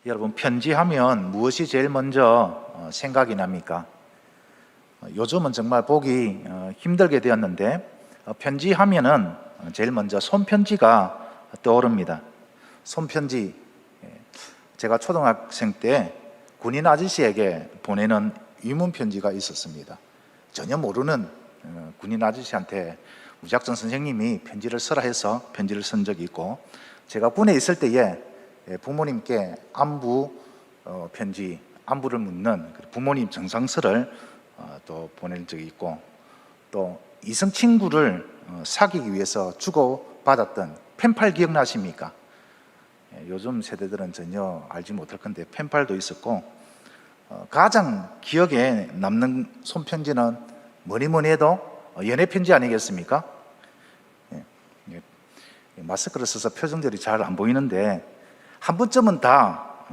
여러분, 편지하면 무엇이 제일 먼저 생각이 납니까? 요즘은 정말 보기 힘들게 되었는데 편지하면은 제일 먼저 손편지가 떠오릅니다. 손편지, 제가 초등학생 때 군인 아저씨에게 보내는 위문편지가 있었습니다. 전혀 모르는 군인 아저씨한테 무작정 선생님이 편지를 써라 해서 편지를 쓴 적이 있고, 제가 군에 있을 때에 부모님께 안부 편지, 안부를 묻는 부모님 정상서를 또 보낸 적이 있고, 또 이성 친구를 사귀기 위해서 주고받았던 펜팔 기억나십니까? 요즘 세대들은 전혀 알지 못할 건데 펜팔도 있었고, 가장 기억에 남는 손편지는 뭐니 해도 연애 편지 아니겠습니까? 마스크를 써서 표정들이 잘 안 보이는데 한 번쯤은 다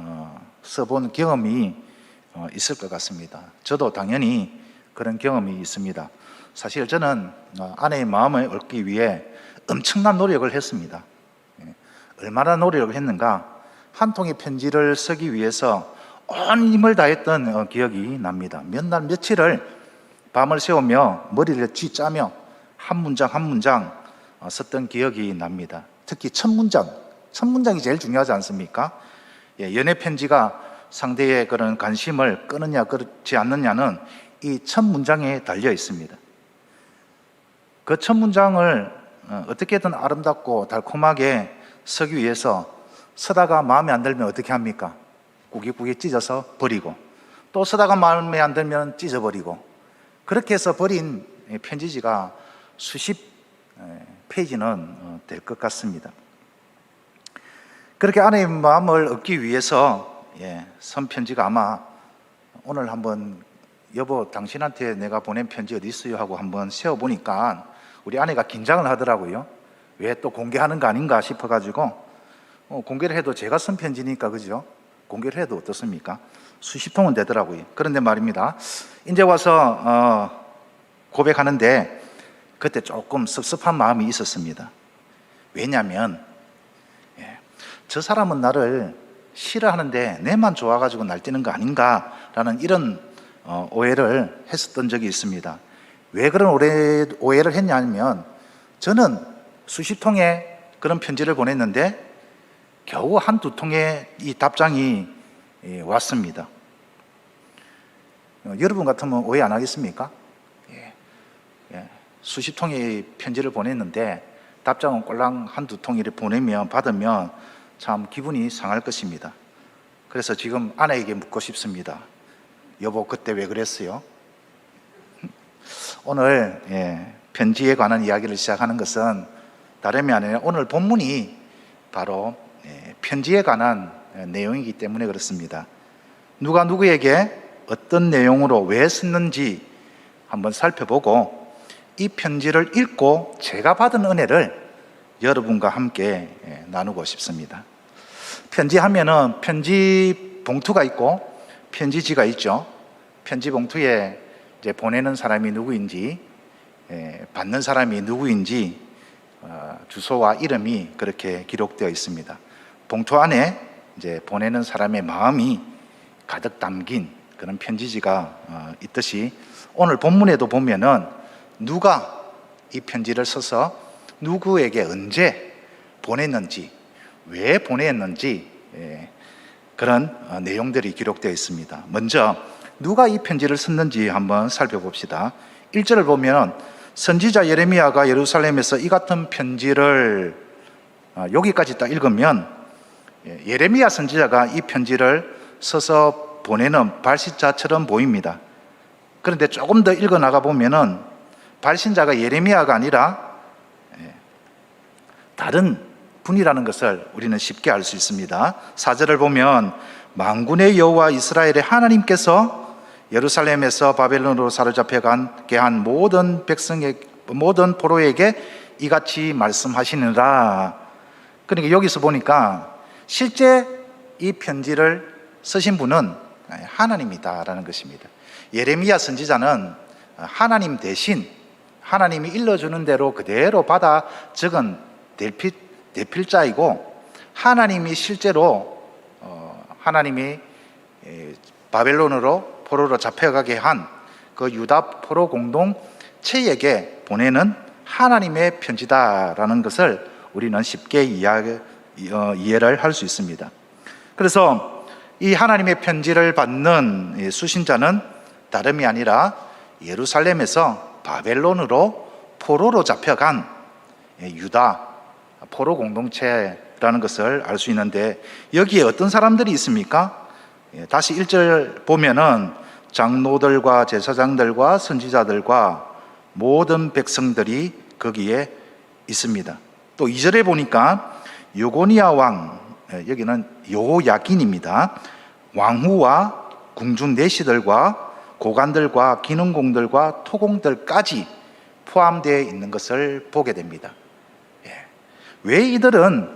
써본 경험이 있을 것 같습니다. 저도 당연히 그런 경험이 있습니다. 사실 저는 아내의 마음을 얻기 위해 엄청난 노력을 했습니다. 얼마나 노력을 했는가, 한 통의 편지를 쓰기 위해서 온 힘을 다했던 기억이 납니다. 몇 날 며칠을 밤을 새우며 머리를 쥐짜며 한 문장 한 문장 썼던 기억이 납니다. 특히 첫 문장이 제일 중요하지 않습니까? 연애 편지가 상대의 그런 관심을 끄느냐 그렇지 않느냐는 이 첫 문장에 달려 있습니다. 그 첫 문장을 어떻게든 아름답고 달콤하게 쓰기 위해서 쓰다가 마음에 안 들면 어떻게 합니까? 꾸깃꾸깃 찢어서 버리고, 또 쓰다가 마음에 안 들면 찢어버리고, 그렇게 해서 버린 편지지가 수십 페이지는 될 것 같습니다. 그렇게 아내의 마음을 얻기 위해서 쓴 편지가 아마 오늘 한번 여보 당신한테 내가 보낸 편지 어디 있어요 하고 한번 세어보니까 우리 아내가 긴장을 하더라고요. 왜 또 공개하는 거 아닌가 싶어가지고 공개를 해도 제가 쓴 편지니까, 그죠? 공개를 해도 어떻습니까? 수십 통은 되더라고요. 그런데 말입니다, 이제 와서 고백하는데 그때 조금 섭섭한 마음이 있었습니다. 왜냐하면 저 사람은 나를 싫어하는데 내만 좋아가지고 날뛰는 거 아닌가라는 이런 오해를 했었던 적이 있습니다. 왜 그런 오해를 했냐면, 저는 수십 통의 그런 편지를 보냈는데 겨우 한두 통의 이 답장이 왔습니다. 여러분 같으면 오해 안 하겠습니까? 수십 통의 편지를 보냈는데 답장은 꼴랑 한두 통을 받으면 참 기분이 상할 것입니다. 그래서 지금 아내에게 묻고 싶습니다. 여보, 그때 왜 그랬어요? 오늘 편지에 관한 이야기를 시작하는 것은 다름이 아니라 오늘 본문이 바로 편지에 관한 내용이기 때문에 그렇습니다. 누가 누구에게 어떤 내용으로 왜 썼는지 한번 살펴보고, 이 편지를 읽고 제가 받은 은혜를 여러분과 함께 나누고 싶습니다. 편지하면은 편지 봉투가 있고 편지지가 있죠. 편지 봉투에 이제 보내는 사람이 누구인지, 받는 사람이 누구인지 주소와 이름이 그렇게 기록되어 있습니다. 봉투 안에 이제 보내는 사람의 마음이 가득 담긴 그런 편지지가 있듯이, 오늘 본문에도 보면은 누가 이 편지를 써서 누구에게 언제 보냈는지, 왜 보냈는지 그런 내용들이 기록되어 있습니다. 먼저 누가 이 편지를 썼는지 한번 살펴봅시다. 1절을 보면 선지자 예레미야가 예루살렘에서 이 같은 편지를, 여기까지 딱 읽으면 예레미야 선지자가 이 편지를 써서 보내는 발신자처럼 보입니다. 그런데 조금 더 읽어 나가 보면은 발신자가 예레미야가 아니라 다른 분이라는 것을 우리는 쉽게 알 수 있습니다. 4절을 보면 만군의 여호와 이스라엘의 하나님께서 예루살렘에서 바벨론으로 사로잡혀가게 한 모든 모든 포로에게 이같이 말씀하시느라. 그러니까 여기서 보니까 실제 이 편지를 쓰신 분은 하나님이다라는 것입니다. 예레미야 선지자는 하나님 대신 하나님이 일러주는 대로 그대로 받아 적은 대필자이고, 하나님이 실제로 하나님이 바벨론으로 포로로 잡혀가게 한 그 유다 포로 공동체에게 보내는 하나님의 편지다라는 것을 우리는 쉽게 이해를 할 수 있습니다. 그래서 이 하나님의 편지를 받는 수신자는 다름이 아니라 예루살렘에서 바벨론으로 포로로 잡혀간 유다 포로 공동체라는 것을 알 수 있는데, 여기에 어떤 사람들이 있습니까? 다시 1절 보면은 장로들과 제사장들과 선지자들과 모든 백성들이 거기에 있습니다. 또 2절에 보니까 여고니아 왕, 여기는 여호야긴입니다. 왕후와 궁중 내시들과 고관들과 기능공들과 토공들까지 포함되어 있는 것을 보게 됩니다. 왜 이들은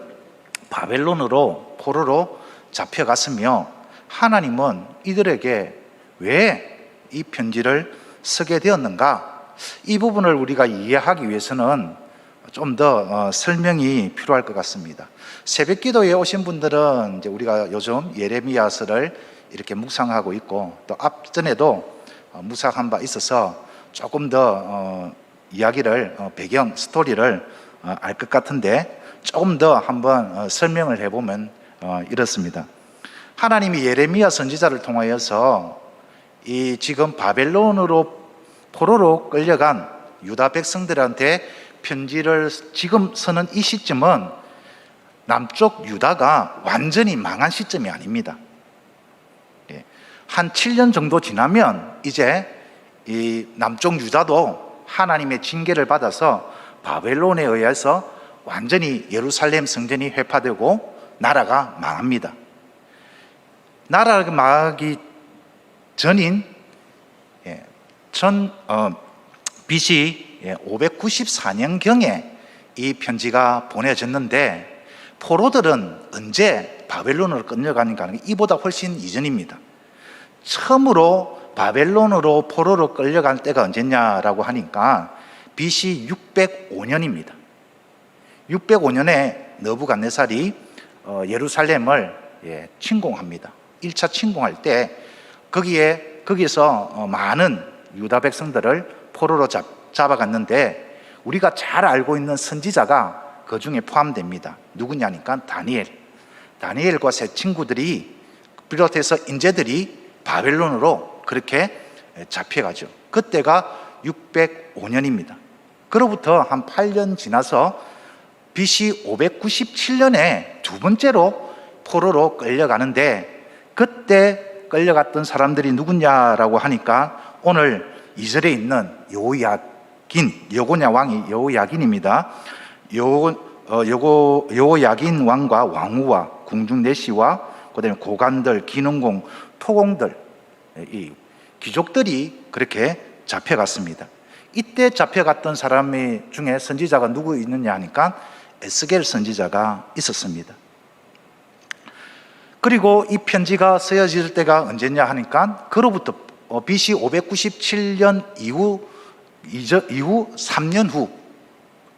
바벨론으로 포로로 잡혀갔으며 하나님은 이들에게 왜 이 편지를 쓰게 되었는가? 이 부분을 우리가 이해하기 위해서는 좀 더 설명이 필요할 것 같습니다. 새벽 기도에 오신 분들은 이제 우리가 요즘 예레미야서를 이렇게 묵상하고 있고, 또 앞전에도 묵상한 바 있어서 조금 더 이야기를 배경 스토리를 알 것 같은데, 조금 더 한번 설명을 해보면 이렇습니다. 하나님이 예레미야 선지자를 통하여서 이 지금 바벨론으로 포로로 끌려간 유다 백성들한테 편지를 지금 쓰는 이 시점은 남쪽 유다가 완전히 망한 시점이 아닙니다. 한 7년 정도 지나면 이제 이 남쪽 유다도 하나님의 징계를 받아서 바벨론에 의해서 완전히 예루살렘 성전이 회파되고 나라가 망합니다. 나라가 망하기 전인 BC 594년경에 이 편지가 보내졌는데, 포로들은 언제 바벨론으로 끌려가는가 하는 게 이보다 훨씬 이전입니다. 처음으로 바벨론으로 포로로 끌려갈 때가 언제냐라고 하니까 BC 605년입니다. 605년에 느부갓네살이 예루살렘을 침공합니다. 1차 침공할 때 거기에서 많은 유다 백성들을 포로로 잡아갔는데, 우리가 잘 알고 있는 선지자가 그 중에 포함됩니다. 누구냐니까 다니엘과 세 친구들이 비롯해서 인재들이 바벨론으로 그렇게 잡혀가죠. 그때가 605년입니다. 그로부터 한 8년 지나서 BC 597년에 두 번째로 포로로 끌려가는데, 그때 끌려갔던 사람들이 누구냐라고 하니까 오늘 2절에 있는 여고냐 왕이 여호야긴입니다. 여호야긴 왕과 왕후와 궁중 내시와 그다음에 고관들, 기능공, 토공들, 이 귀족들이 그렇게 잡혀갔습니다. 이때 잡혀갔던 사람 중에 선지자가 누구 있느냐 하니까 에스겔 선지자가 있었습니다. 그리고 이 편지가 쓰여질 때가 언제냐 하니까 그로부터 BC 597년 이후 3년 후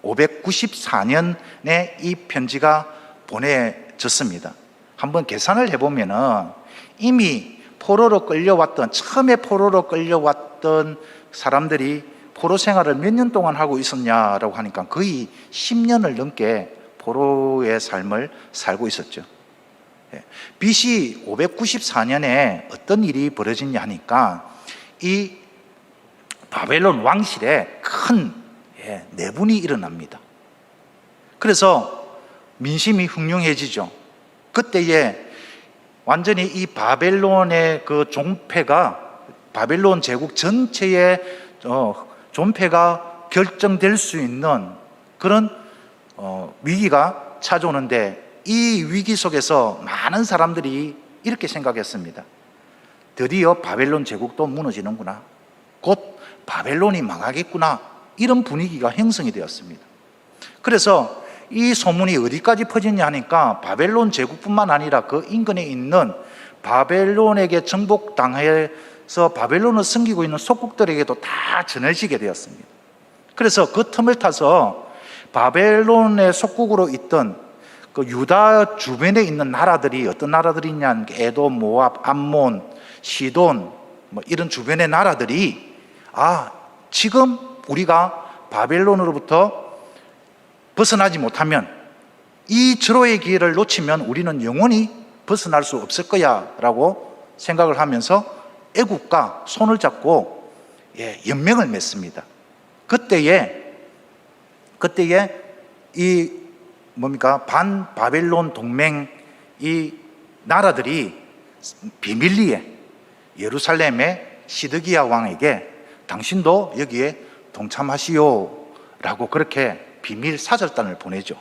594년에 이 편지가 보내졌습니다. 한번 계산을 해보면은 이미 처음에 포로로 끌려왔던 사람들이 포로 생활을 몇 년 동안 하고 있었냐라고 하니까 거의 10년을 넘게 포로의 삶을 살고 있었죠. BC 594년에 어떤 일이 벌어지냐 하니까 이 바벨론 왕실에 큰 내분이 일어납니다. 그래서 민심이 흉흉해지죠. 그때에 완전히 이 바벨론의 그 존폐가, 바벨론 제국 전체의 존폐가 결정될 수 있는 그런 위기가 찾아오는데, 이 위기 속에서 많은 사람들이 이렇게 생각했습니다. 드디어 바벨론 제국도 무너지는구나, 곧 바벨론이 망하겠구나, 이런 분위기가 형성이 되었습니다. 그래서 이 소문이 어디까지 퍼지냐 하니까 바벨론 제국뿐만 아니라 그 인근에 있는 바벨론에게 정복당해서 바벨론을 섬기고 있는 속국들에게도 다 전해지게 되었습니다. 그래서 그 틈을 타서 바벨론의 속국으로 있던 그 유다 주변에 있는 나라들이 어떤 나라들이 있냐, 에돔, 모압, 암몬, 시돈 뭐 이런 주변의 나라들이 지금 우리가 바벨론으로부터 벗어나지 못하면, 이 절호의 기회를 놓치면 우리는 영원히 벗어날 수 없을 거야 라고 생각을 하면서 애국과 손을 잡고 연맹을 맺습니다. 그때에 이 반바벨론 동맹 이 나라들이 비밀리에 예루살렘의 시드기야 왕에게 당신도 여기에 동참하시오 라고 그렇게 비밀 사절단을 보내죠.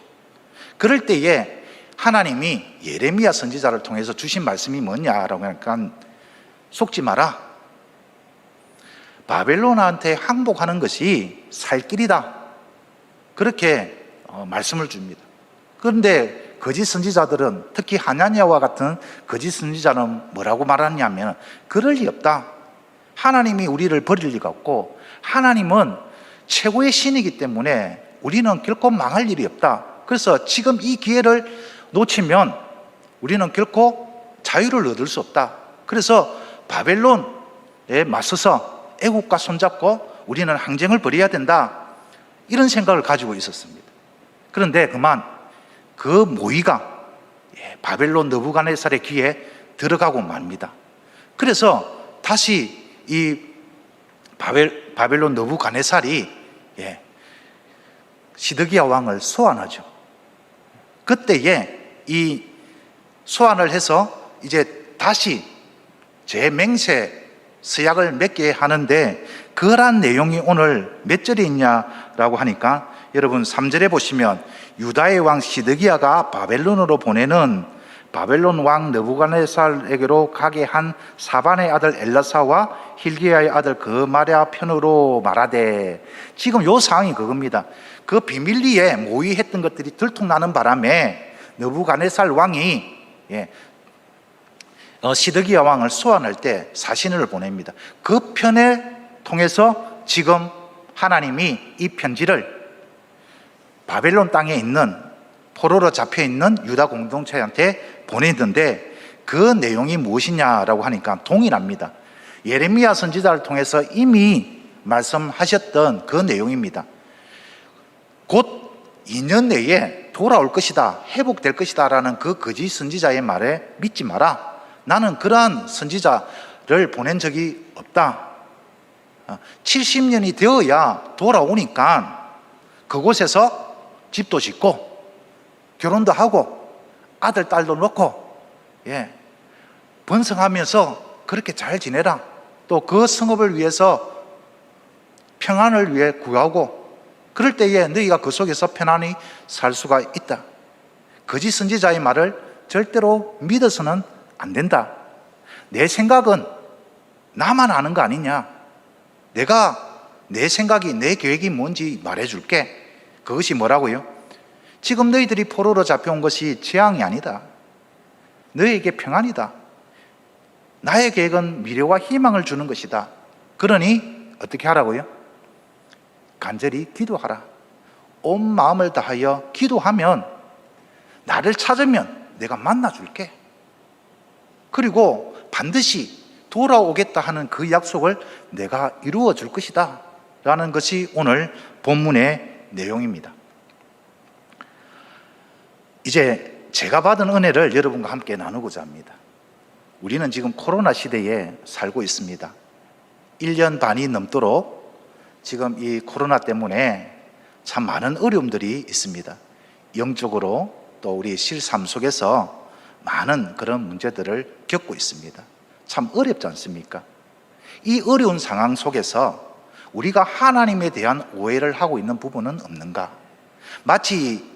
그럴 때에 하나님이 예레미야 선지자를 통해서 주신 말씀이 뭐냐라고 하니까, 속지 마라. 바벨론한테 항복하는 것이 살 길이다. 그렇게 말씀을 줍니다. 그런데 거짓 선지자들은, 특히 하나냐와 같은 거짓 선지자는 뭐라고 말하냐면, 그럴 리 없다. 하나님이 우리를 버릴 리가 없고, 하나님은 최고의 신이기 때문에 우리는 결코 망할 일이 없다. 그래서 지금 이 기회를 놓치면 우리는 결코 자유를 얻을 수 없다. 그래서 바벨론에 맞서서 애국과 손잡고 우리는 항쟁을 벌여야 된다. 이런 생각을 가지고 있었습니다. 그런데 그만 그 모의가 바벨론 느부갓네살의 귀에 들어가고 맙니다. 그래서 다시 이 바벨론 느부갓네살이 시드기야 왕을 소환하죠. 그때에 이 소환을 해서 이제 다시 재맹세 서약을 맺게 하는데, 그러한 내용이 오늘 몇 절에 있냐라고 하니까, 여러분 3절에 보시면, 유다의 왕 시드기야가 바벨론으로 보내는 바벨론 왕 느부갓네살에게로 가게 한 사반의 아들 엘라사와 힐기야의 아들 그마랴 편으로 말하되, 지금 요 상황이 그겁니다. 그 비밀리에 모의했던 것들이 들통나는 바람에 느부갓네살 왕이 시드기야 왕을 소환할 때 사신을 보냅니다. 그 편에 통해서 지금 하나님이 이 편지를 바벨론 땅에 있는 포로로 잡혀있는 유다 공동체한테 보냈는데, 그 내용이 무엇이냐라고 하니까 동일합니다. 예레미야 선지자를 통해서 이미 말씀하셨던 그 내용입니다. 곧 2년 내에 돌아올 것이다, 회복될 것이다 라는 그 거짓 선지자의 말에 믿지 마라. 나는 그러한 선지자를 보낸 적이 없다. 70년이 되어야 돌아오니까 그곳에서 집도 짓고 결혼도 하고 아들 딸도 놓고 번성하면서 그렇게 잘 지내라. 또 그 성읍을 위해서 평안을 위해 구하고, 그럴 때에 너희가 그 속에서 편안히 살 수가 있다. 거짓 선지자의 말을 절대로 믿어서는 안 된다. 내 생각은 나만 아는 거 아니냐. 내가 내 생각이, 내 계획이 뭔지 말해줄게. 그것이 뭐라고요? 지금 너희들이 포로로 잡혀온 것이 재앙이 아니다. 너희에게 평안이다. 나의 계획은 미래와 희망을 주는 것이다. 그러니 어떻게 하라고요? 간절히 기도하라. 온 마음을 다하여 기도하면, 나를 찾으면 내가 만나줄게. 그리고 반드시 돌아오겠다 하는 그 약속을 내가 이루어 줄 것이다 라는 것이 오늘 본문의 내용입니다. 이제 제가 받은 은혜를 여러분과 함께 나누고자 합니다. 우리는 지금 코로나 시대에 살고 있습니다. 1년 반이 넘도록 지금 이 코로나 때문에 참 많은 어려움들이 있습니다. 영적으로 또 우리 실삶 속에서 많은 그런 문제들을 겪고 있습니다. 참 어렵지 않습니까? 이 어려운 상황 속에서 우리가 하나님에 대한 오해를 하고 있는 부분은 없는가? 마치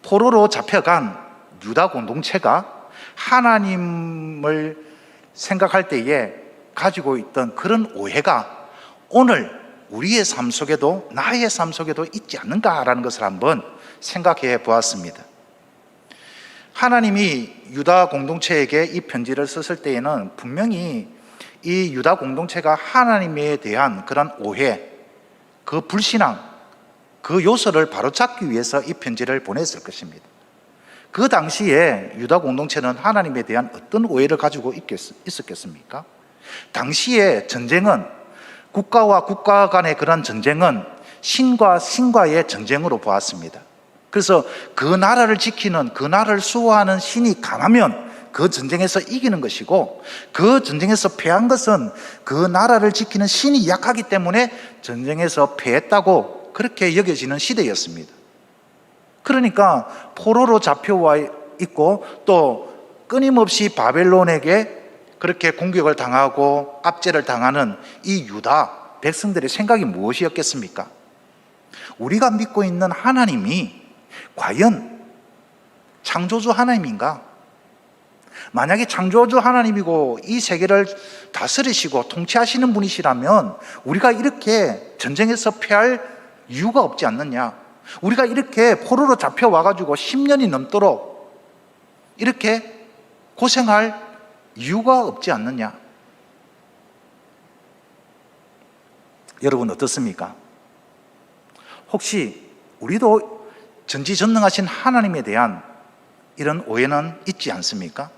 포로로 잡혀간 유다 공동체가 하나님을 생각할 때에 가지고 있던 그런 오해가 오늘 우리의 삶 속에도, 나의 삶 속에도 있지 않는가라는 것을 한번 생각해 보았습니다. 하나님이 유다 공동체에게 이 편지를 썼을 때에는 분명히 이 유다 공동체가 하나님에 대한 그런 오해, 그 불신앙, 그 요소를 바로잡기 위해서 이 편지를 보냈을 것입니다. 그 당시에 유다 공동체는 하나님에 대한 어떤 오해를 가지고 있었겠습니까? 당시에 전쟁은, 국가와 국가 간의 그런 전쟁은 신과 신과의 전쟁으로 보았습니다. 그래서 그 나라를 지키는, 그 나라를 수호하는 신이 강하면 그 전쟁에서 이기는 것이고, 그 전쟁에서 패한 것은 그 나라를 지키는 신이 약하기 때문에 전쟁에서 패했다고 그렇게 여겨지는 시대였습니다. 그러니까 포로로 잡혀와 있고 또 끊임없이 바벨론에게 그렇게 공격을 당하고 압제를 당하는 이 유다 백성들의 생각이 무엇이었겠습니까? 우리가 믿고 있는 하나님이 과연 창조주 하나님인가? 만약에 창조주 하나님이고 이 세계를 다스리시고 통치하시는 분이시라면 우리가 이렇게 전쟁에서 패할 이유가 없지 않느냐? 우리가 이렇게 포로로 잡혀와가지고 10년이 넘도록 이렇게 고생할 이유가 없지 않느냐? 여러분 어떻습니까? 혹시 우리도 전지전능하신 하나님에 대한 이런 오해는 있지 않습니까?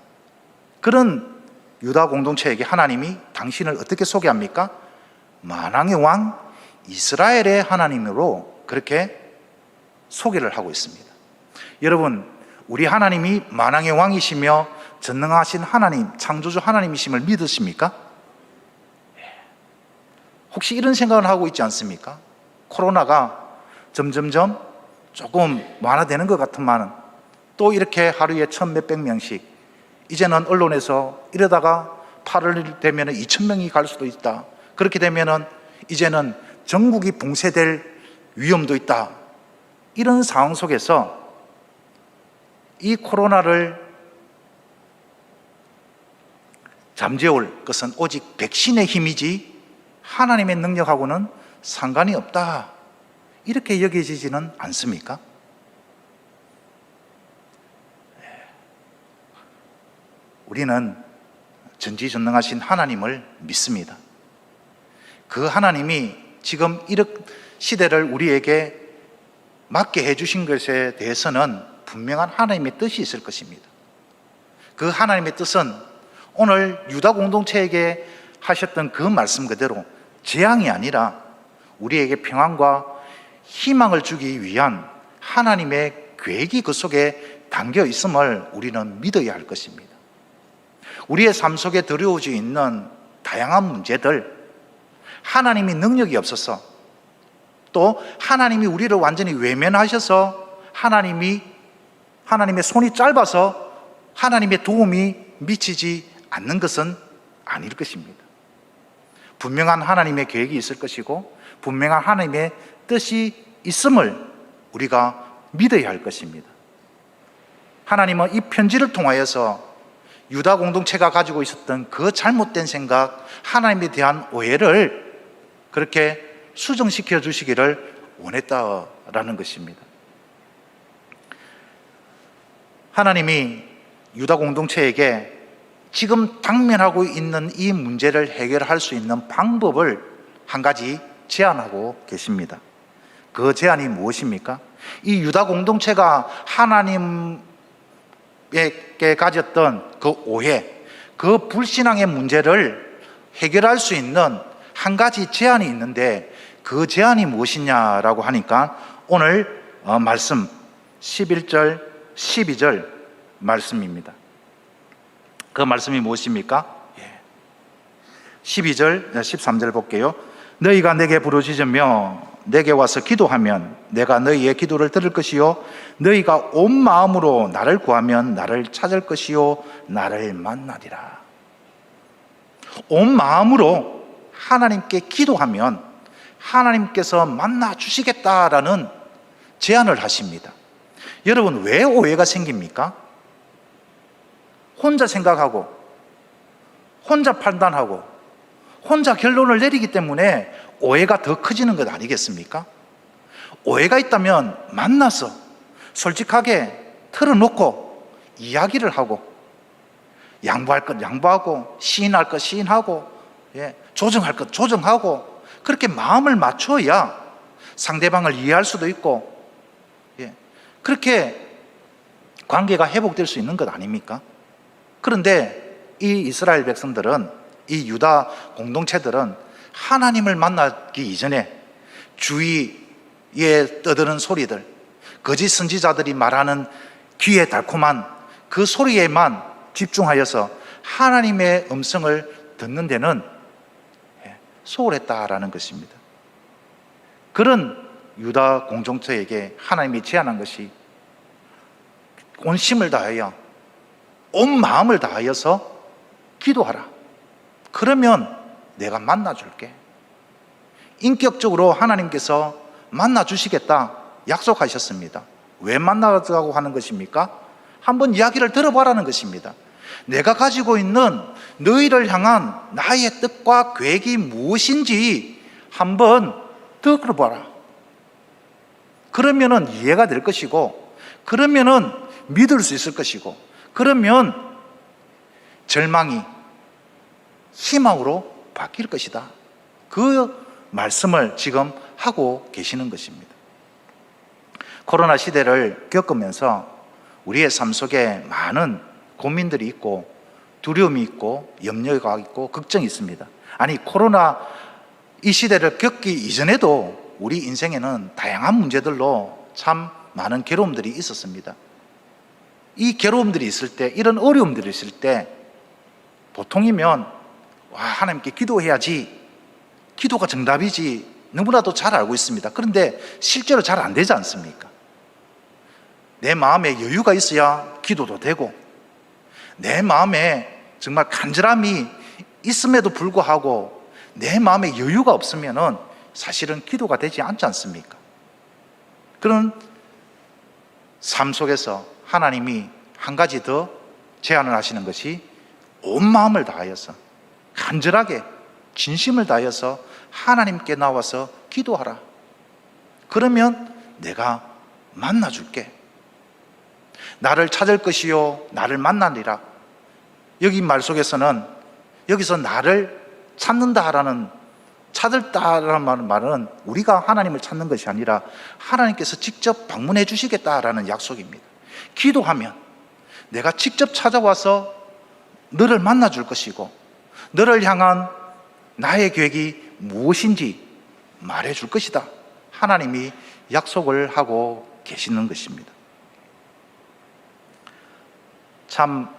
그런 유다 공동체에게 하나님이 당신을 어떻게 소개합니까? 만왕의 왕 이스라엘의 하나님으로 그렇게 소개를 하고 있습니다. 여러분, 우리 하나님이 만왕의 왕이시며 전능하신 하나님, 창조주 하나님이심을 믿으십니까? 혹시 이런 생각을 하고 있지 않습니까? 코로나가 점점점 조금 완화되는 것 같으면 또 이렇게 하루에 1,000몇백 명씩, 이제는 언론에서 이러다가 8월 되면 2,000명이 갈 수도 있다, 그렇게 되면 이제는 전국이 봉쇄될 위험도 있다, 이런 상황 속에서 이 코로나를 잠재울 것은 오직 백신의 힘이지 하나님의 능력하고는 상관이 없다, 이렇게 여겨지지는 않습니까? 우리는 전지전능하신 하나님을 믿습니다. 그 하나님이 지금 이런 시대를 우리에게 맞게 해주신 것에 대해서는 분명한 하나님의 뜻이 있을 것입니다. 그 하나님의 뜻은 오늘 유다 공동체에게 하셨던 그 말씀 그대로 재앙이 아니라 우리에게 평안과 희망을 주기 위한 하나님의 계획이 그 속에 담겨 있음을 우리는 믿어야 할 것입니다. 우리의 삶 속에 들여오져 있는 다양한 문제들, 하나님이 능력이 없어서, 또 하나님이 우리를 완전히 외면하셔서 하나님의 손이 짧아서 하나님의 도움이 미치지 않는 것은 아닐 것입니다. 분명한 하나님의 계획이 있을 것이고 분명한 하나님의 뜻이 있음을 우리가 믿어야 할 것입니다. 하나님은 이 편지를 통하여서 유다 공동체가 가지고 있었던 그 잘못된 생각, 하나님에 대한 오해를 그렇게 수정시켜 주시기를 원했다라는 것입니다. 하나님이 유다 공동체에게 지금 당면하고 있는 이 문제를 해결할 수 있는 방법을 한 가지 제안하고 계십니다. 그 제안이 무엇입니까? 이 유다 공동체가 하나님에게 가졌던 그 오해, 그 불신앙의 문제를 해결할 수 있는 한 가지 제안이 있는데, 그 제안이 무엇이냐라고 하니까 오늘 말씀 11절 12절 말씀입니다. 그 말씀이 무엇입니까? 12절 13절 볼게요. 너희가 내게 부르짖으며 내게 와서 기도하면 내가 너희의 기도를 들을 것이요 너희가 온 마음으로 나를 구하면 나를 찾을 것이요 나를 만나리라. 온 마음으로 하나님께 기도하면 하나님께서 만나 주시겠다라는 제안을 하십니다. 여러분, 왜 오해가 생깁니까? 혼자 생각하고 혼자 판단하고 혼자 결론을 내리기 때문에 오해가 더 커지는 것 아니겠습니까? 오해가 있다면 만나서 솔직하게 털어놓고 이야기를 하고, 양보할 것 양보하고, 시인할 것 시인하고, 조정할 것 조정하고, 그렇게 마음을 맞춰야 상대방을 이해할 수도 있고, 그렇게 관계가 회복될 수 있는 것 아닙니까? 그런데 이 이스라엘 백성들은, 이 유다 공동체들은 하나님을 만나기 이전에 주위에 떠드는 소리들, 거짓 선지자들이 말하는 귀에 달콤한 그 소리에만 집중하여서 하나님의 음성을 듣는 데는 소홀했다라는 것입니다. 그런 유다 공동체에게 하나님이 제안한 것이 온 힘을 다하여, 온 마음을 다하여서 기도하라. 그러면 내가 만나줄게. 인격적으로 하나님께서 만나주시겠다 약속하셨습니다. 왜 만나자고 하는 것입니까? 한번 이야기를 들어보라는 것입니다. 내가 가지고 있는 너희를 향한 나의 뜻과 계획이 무엇인지 한번 들어보라. 그러면은 이해가 될 것이고, 그러면은 믿을 수 있을 것이고, 그러면 절망이 희망으로 바뀔 것이다. 그 말씀을 지금 하고 계시는 것입니다. 코로나 시대를 겪으면서 우리의 삶 속에 많은 고민들이 있고 두려움이 있고 염려가 있고 걱정이 있습니다. 아니, 코로나 이 시대를 겪기 이전에도 우리 인생에는 다양한 문제들로 참 많은 괴로움들이 있었습니다. 이 괴로움들이 있을 때, 이런 어려움들이 있을 때 보통이면 하나님께 기도해야지, 기도가 정답이지 너무나도 잘 알고 있습니다. 그런데 실제로 잘 안 되지 않습니까? 내 마음에 여유가 있어야 기도도 되고, 내 마음에 정말 간절함이 있음에도 불구하고 내 마음에 여유가 없으면은 사실은 기도가 되지 않지 않습니까? 그런 삶 속에서 하나님이 한 가지 더 제안을 하시는 것이 온 마음을 다하여서, 간절하게 진심을 다하여서 하나님께 나와서 기도하라. 그러면 내가 만나줄게. 나를 찾을 것이요 나를 만나리라. 여기 말 속에서는, 여기서 나를 찾는다라는, 찾을다라는 말은 우리가 하나님을 찾는 것이 아니라 하나님께서 직접 방문해 주시겠다라는 약속입니다. 기도하면 내가 직접 찾아와서 너를 만나줄 것이고, 너를 향한 나의 계획이 무엇인지 말해줄 것이다. 하나님이 약속을 하고 계시는 것입니다. 참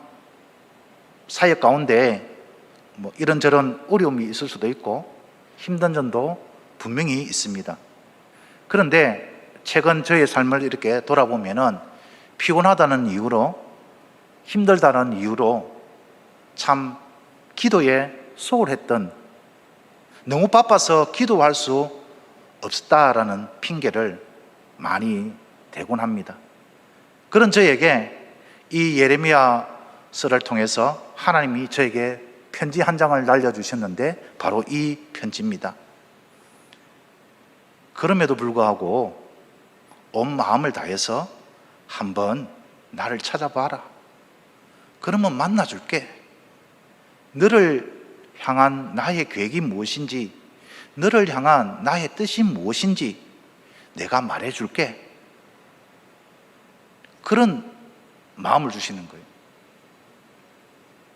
사역 가운데 이런저런 어려움이 있을 수도 있고 힘든 점도 분명히 있습니다. 그런데 최근 저의 삶을 이렇게 돌아보면은 피곤하다는 이유로, 힘들다는 이유로 참 기도에 소홀했던, 너무 바빠서 기도할 수 없었다라는 핑계를 많이 대곤 합니다. 그런 저에게 이 예레미야서를 통해서 하나님이 저에게 편지 한 장을 날려주셨는데 바로 이 편지입니다. 그럼에도 불구하고 온 마음을 다해서 한번 나를 찾아봐라. 그러면 만나줄게. 너를 향한 나의 계획이 무엇인지, 너를 향한 나의 뜻이 무엇인지 내가 말해줄게. 그런 마음을 주시는 거예요.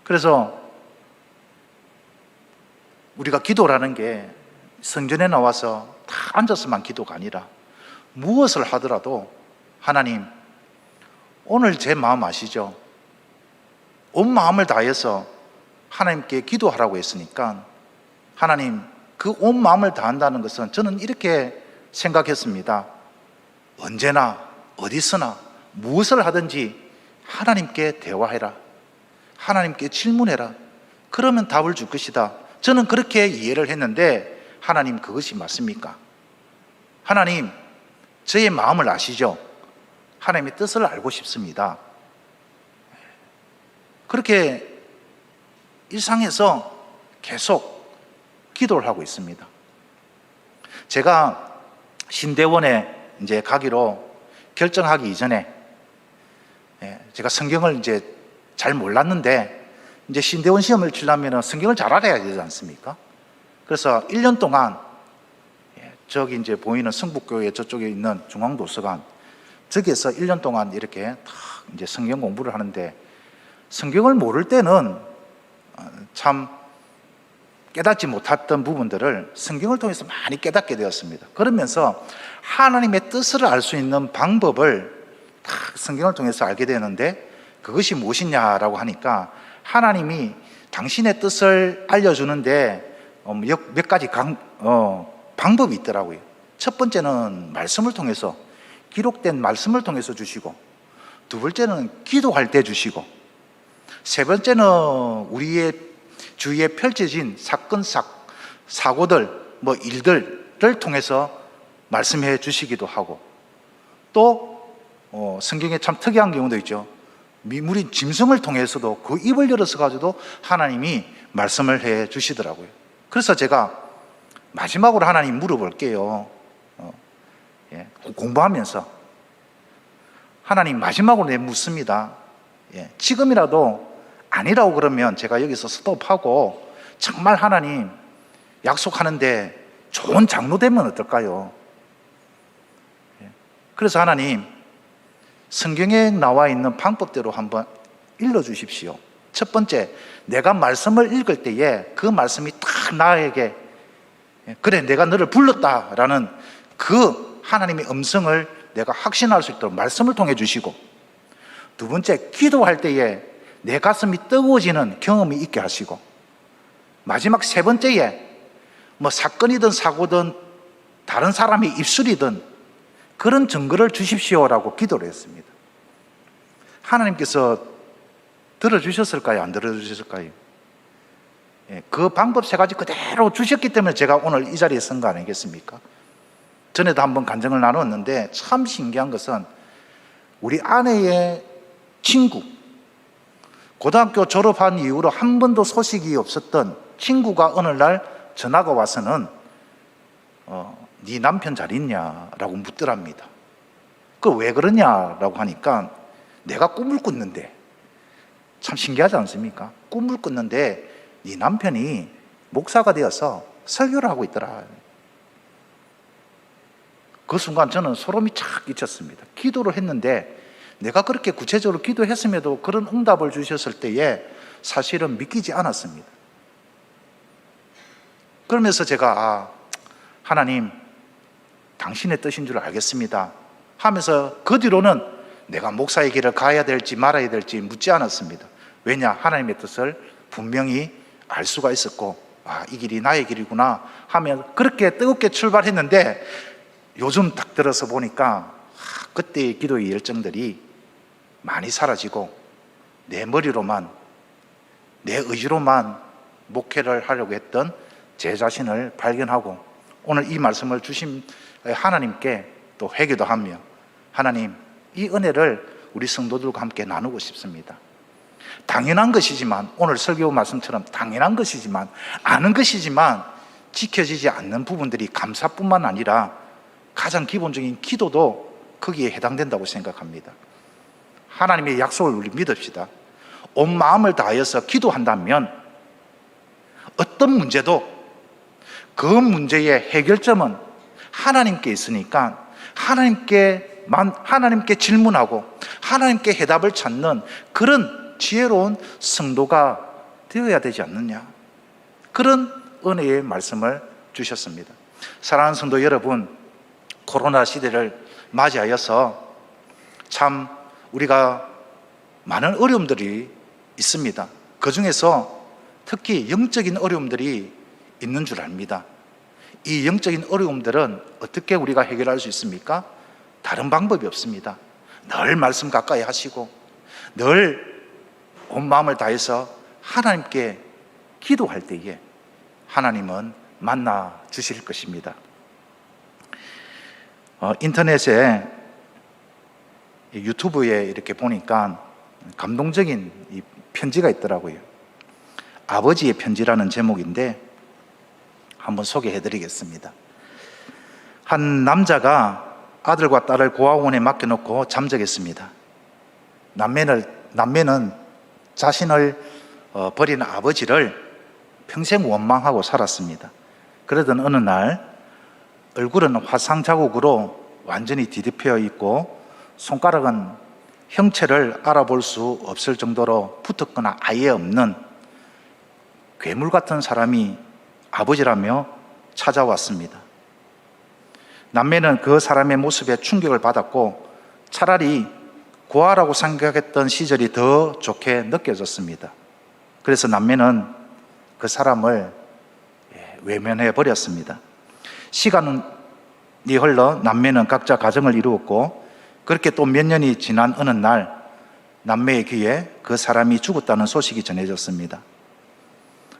그래서 우리가 기도라는 게 성전에 나와서 다 앉아서만 기도가 아니라 무엇을 하더라도 하나님, 오늘 제 마음 아시죠? 온 마음을 다해서 하나님께 기도하라고 했으니까, 하나님, 그 온 마음을 다한다는 것은 저는 이렇게 생각했습니다. 언제나 어디서나 무엇을 하든지 하나님께 대화해라. 하나님께 질문해라. 그러면 답을 줄 것이다. 저는 그렇게 이해를 했는데, 하나님 그것이 맞습니까? 하나님, 저의 마음을 아시죠? 하나님의 뜻을 알고 싶습니다. 그렇게 일상에서 계속 기도를 하고 있습니다. 제가 신대원에 이제 가기로 결정하기 이전에, 제가 성경을 이제 잘 몰랐는데, 이제 신대원 시험을 치려면 성경을 잘 알아야 되지 않습니까? 그래서 1년 동안 저기 이제 보이는 성북교회 저쪽에 있는 중앙도서관, 저기에서 1년 동안 이렇게 다 이제 성경 공부를 하는데 성경을 모를 때는 참 깨닫지 못했던 부분들을 성경을 통해서 많이 깨닫게 되었습니다. 그러면서 하나님의 뜻을 알 수 있는 방법을 다 성경을 통해서 알게 되는데 그것이 무엇이냐라고 하니까 하나님이 당신의 뜻을 알려주는데 몇 가지 방법이 있더라고요. 첫 번째는 말씀을 통해서, 기록된 말씀을 통해서 주시고, 두 번째는 기도할 때 주시고, 세 번째는 우리의 주위에 펼쳐진 사건, 사고들, 일들을 통해서 말씀해 주시기도 하고, 또 성경에 참 특이한 경우도 있죠. 미물인 짐승을 통해서도 그 입을 열어서 가지고도 하나님이 말씀을 해 주시더라고요. 그래서 제가 마지막으로 하나님 물어볼게요. 공부하면서 하나님 마지막으로 내 묻습니다. 지금이라도 아니라고 그러면 제가 여기서 스톱하고 정말 하나님 약속하는데 좋은 장로 되면 어떨까요? 그래서 하나님 성경에 나와 있는 방법대로 한번 읽어주십시오. 첫 번째, 내가 말씀을 읽을 때에 그 말씀이 딱 나에게 그래 내가 너를 불렀다라는 그 하나님의 음성을 내가 확신할 수 있도록 말씀을 통해 주시고, 두 번째, 기도할 때에 내 가슴이 뜨거워지는 경험이 있게 하시고, 마지막 세 번째에 사건이든 사고든 다른 사람의 입술이든 그런 증거를 주십시오라고 기도를 했습니다. 하나님께서 들어주셨을까요? 안 들어주셨을까요? 그 방법 세 가지 그대로 주셨기 때문에 제가 오늘 이 자리에 선 거 아니겠습니까? 전에도 한번 간증을 나눴는데 참 신기한 것은 우리 아내의 친구, 고등학교 졸업한 이후로 한 번도 소식이 없었던 친구가 어느 날 전화가 와서는 네 남편 잘 있냐라고 묻더랍니다. 그걸 왜 그러냐라고 하니까 내가 꿈을 꿨는데, 참 신기하지 않습니까? 꿈을 꿨는데 네 남편이 목사가 되어서 설교를 하고 있더라. 그 순간 저는 소름이 착 끼쳤습니다. 기도를 했는데 내가 그렇게 구체적으로 기도했음에도 그런 응답을 주셨을 때에 사실은 믿기지 않았습니다. 그러면서 제가 하나님 당신의 뜻인 줄 알겠습니다 하면서 그 뒤로는 내가 목사의 길을 가야 될지 말아야 될지 묻지 않았습니다. 왜냐? 하나님의 뜻을 분명히 알 수가 있었고, 이 길이 나의 길이구나 하면 그렇게 뜨겁게 출발했는데, 요즘 딱 들어서 보니까 그때의 기도의 열정들이 많이 사라지고 내 머리로만, 내 의지로만 목회를 하려고 했던 제 자신을 발견하고, 오늘 이 말씀을 주신 하나님께 또 회개도 하며, 하나님 이 은혜를 우리 성도들과 함께 나누고 싶습니다. 당연한 것이지만, 오늘 설교 말씀처럼 당연한 것이지만, 아는 것이지만 지켜지지 않는 부분들이 감사뿐만 아니라 가장 기본적인 기도도 거기에 해당된다고 생각합니다. 하나님의 약속을 우리 믿읍시다. 온 마음을 다하여서 기도한다면 어떤 문제도 그 문제의 해결점은 하나님께 있으니까 하나님께 질문하고 하나님께 해답을 찾는 그런 지혜로운 성도가 되어야 되지 않느냐, 그런 은혜의 말씀을 주셨습니다. 사랑하는 성도 여러분, 코로나 시대를 맞이하여서 참 우리가 많은 어려움들이 있습니다. 그 중에서 특히 영적인 어려움들이 있는 줄 압니다. 이 영적인 어려움들은 어떻게 우리가 해결할 수 있습니까? 다른 방법이 없습니다. 늘 말씀 가까이 하시고 늘 온 마음을 다해서 하나님께 기도할 때에 하나님은 만나 주실 것입니다. 인터넷에 유튜브에 이렇게 보니까 감동적인 이 편지가 있더라고요. 아버지의 편지라는 제목인데 한번 소개해 드리겠습니다. 한 남자가 아들과 딸을 고아원에 맡겨놓고 잠적했습니다. 남매는 자신을 버린 아버지를 평생 원망하고 살았습니다. 그러던 어느 날 얼굴은 화상 자국으로 완전히 뒤덮여 있고 손가락은 형체를 알아볼 수 없을 정도로 붙었거나 아예 없는 괴물 같은 사람이 아버지라며 찾아왔습니다. 남매는 그 사람의 모습에 충격을 받았고 차라리 고아라고 생각했던 시절이 더 좋게 느껴졌습니다. 그래서 남매는 그 사람을 외면해 버렸습니다. 시간이 흘러 남매는 각자 가정을 이루었고 그렇게 또 몇 년이 지난 어느 날 남매의 귀에 그 사람이 죽었다는 소식이 전해졌습니다.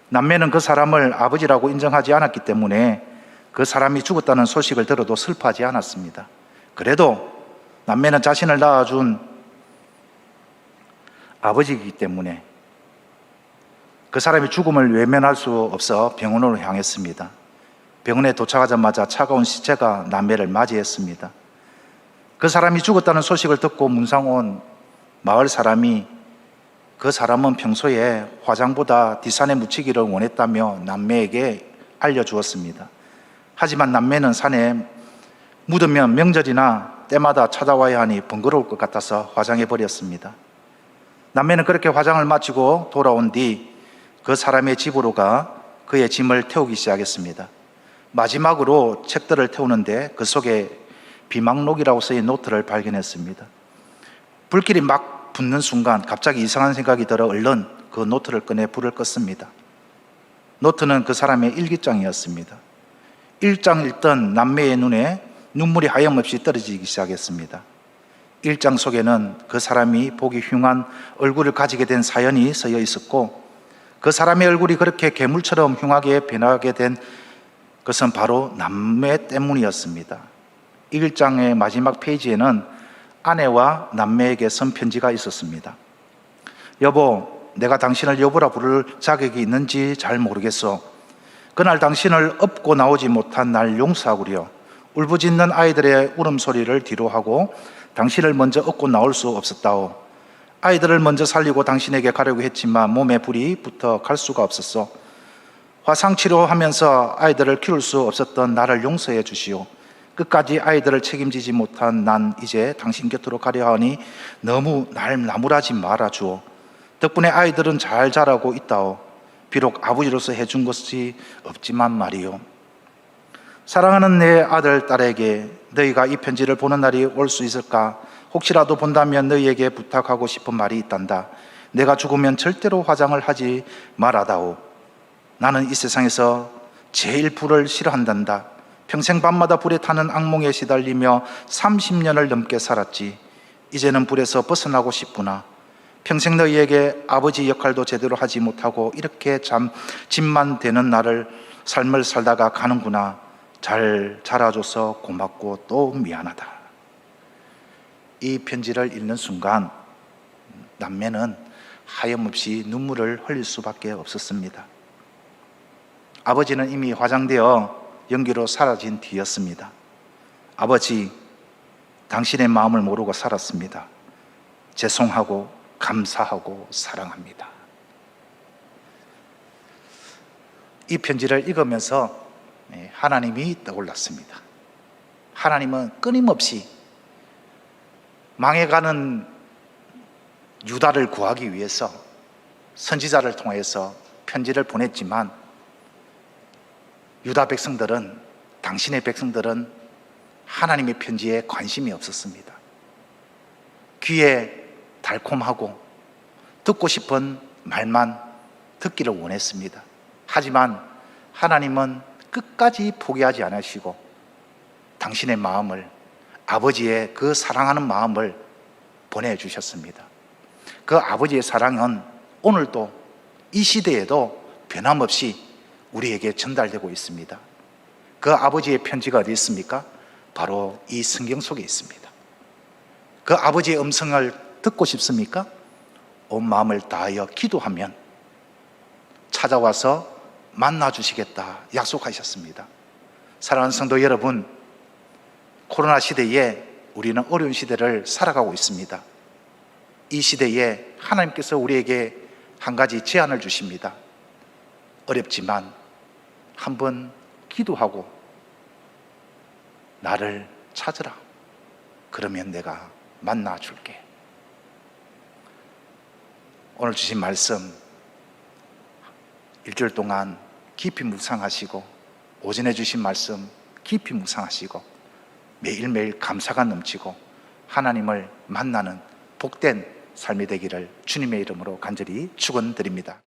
남매는 그 사람을 아버지라고 인정하지 않았기 때문에 그 사람이 죽었다는 소식을 들어도 슬퍼하지 않았습니다. 그래도 남매는 자신을 낳아준 아버지이기 때문에 그 사람이 죽음을 외면할 수 없어 병원으로 향했습니다. 병원에 도착하자마자 차가운 시체가 남매를 맞이했습니다. 그 사람이 죽었다는 소식을 듣고 문상 온 마을 사람이 그 사람은 평소에 화장보다 뒷산에 묻히기를 원했다며 남매에게 알려주었습니다. 하지만 남매는 산에 묻으면 명절이나 때마다 찾아와야 하니 번거로울 것 같아서 화장해 버렸습니다. 남매는 그렇게 화장을 마치고 돌아온 뒤 그 사람의 집으로 가 그의 짐을 태우기 시작했습니다. 마지막으로 책들을 태우는데 그 속에 비망록이라고 쓰인 노트를 발견했습니다. 불길이 막 붙는 순간 갑자기 이상한 생각이 들어 얼른 그 노트를 꺼내 불을 껐습니다. 노트는 그 사람의 일기장이었습니다. 1장 읽던 남매의 눈에 눈물이 하염없이 떨어지기 시작했습니다. 1장 속에는 그 사람이 보기 흉한 얼굴을 가지게 된 사연이 쓰여 있었고 그 사람의 얼굴이 그렇게 괴물처럼 흉하게 변하게 된 것은 바로 남매 때문이었습니다. 1장의 마지막 페이지에는 아내와 남매에게 쓴 편지가 있었습니다. 여보, 내가 당신을 여보라 부를 자격이 있는지 잘 모르겠어. 그날 당신을 업고 나오지 못한 날 용서하구려. 울부짖는 아이들의 울음소리를 뒤로하고 당신을 먼저 업고 나올 수 없었다오. 아이들을 먼저 살리고 당신에게 가려고 했지만 몸에 불이 붙어 갈 수가 없었어. 화상치료하면서 아이들을 키울 수 없었던 나를 용서해 주시오. 끝까지 아이들을 책임지지 못한 난 이제 당신 곁으로 가려 하니 너무 날 나무라지 말아주오. 덕분에 아이들은 잘 자라고 있다오. 비록 아버지로서 해준 것이 없지만 말이오. 사랑하는 내 아들, 딸에게 너희가 이 편지를 보는 날이 올 수 있을까? 혹시라도 본다면 너희에게 부탁하고 싶은 말이 있단다. 내가 죽으면 절대로 화장을 하지 말아다오. 나는 이 세상에서 제일 불을 싫어한단다. 평생 밤마다 불에 타는 악몽에 시달리며 30년을 넘게 살았지. 이제는 불에서 벗어나고 싶구나. 평생 너희에게 아버지 역할도 제대로 하지 못하고 이렇게 짐만 되는 삶을 살다가 가는구나. 잘 자라줘서 고맙고 또 미안하다. 이 편지를 읽는 순간 남매는 하염없이 눈물을 흘릴 수밖에 없었습니다. 아버지는 이미 화장되어 연기로 사라진 뒤였습니다. 아버지, 당신의 마음을 모르고 살았습니다. 죄송하고 감사하고 사랑합니다. 이 편지를 읽으면서 하나님이 떠올랐습니다. 하나님은 끊임없이 망해가는 유다를 구하기 위해서 선지자를 통해서 편지를 보냈지만 유다 백성들은, 당신의 백성들은 하나님의 편지에 관심이 없었습니다. 귀에 달콤하고 듣고 싶은 말만 듣기를 원했습니다. 하지만 하나님은 끝까지 포기하지 않으시고 당신의 마음을, 아버지의 그 사랑하는 마음을 보내주셨습니다. 그 아버지의 사랑은 오늘도 이 시대에도 변함없이 우리에게 전달되고 있습니다. 그 아버지의 편지가 어디 있습니까? 바로 이 성경 속에 있습니다. 그 아버지의 음성을 듣고 싶습니까? 온 마음을 다하여 기도하면 찾아와서 만나주시겠다 약속하셨습니다. 사랑하는 성도 여러분, 코로나 시대에 우리는 어려운 시대를 살아가고 있습니다. 이 시대에 하나님께서 우리에게 한 가지 제안을 주십니다. 어렵지만 한번 기도하고 나를 찾으라. 그러면 내가 만나줄게. 오늘 주신 말씀 일주일 동안 깊이 묵상하시고 오전에 주신 말씀 깊이 묵상하시고 매일매일 감사가 넘치고 하나님을 만나는 복된 삶이 되기를 주님의 이름으로 간절히 축원드립니다.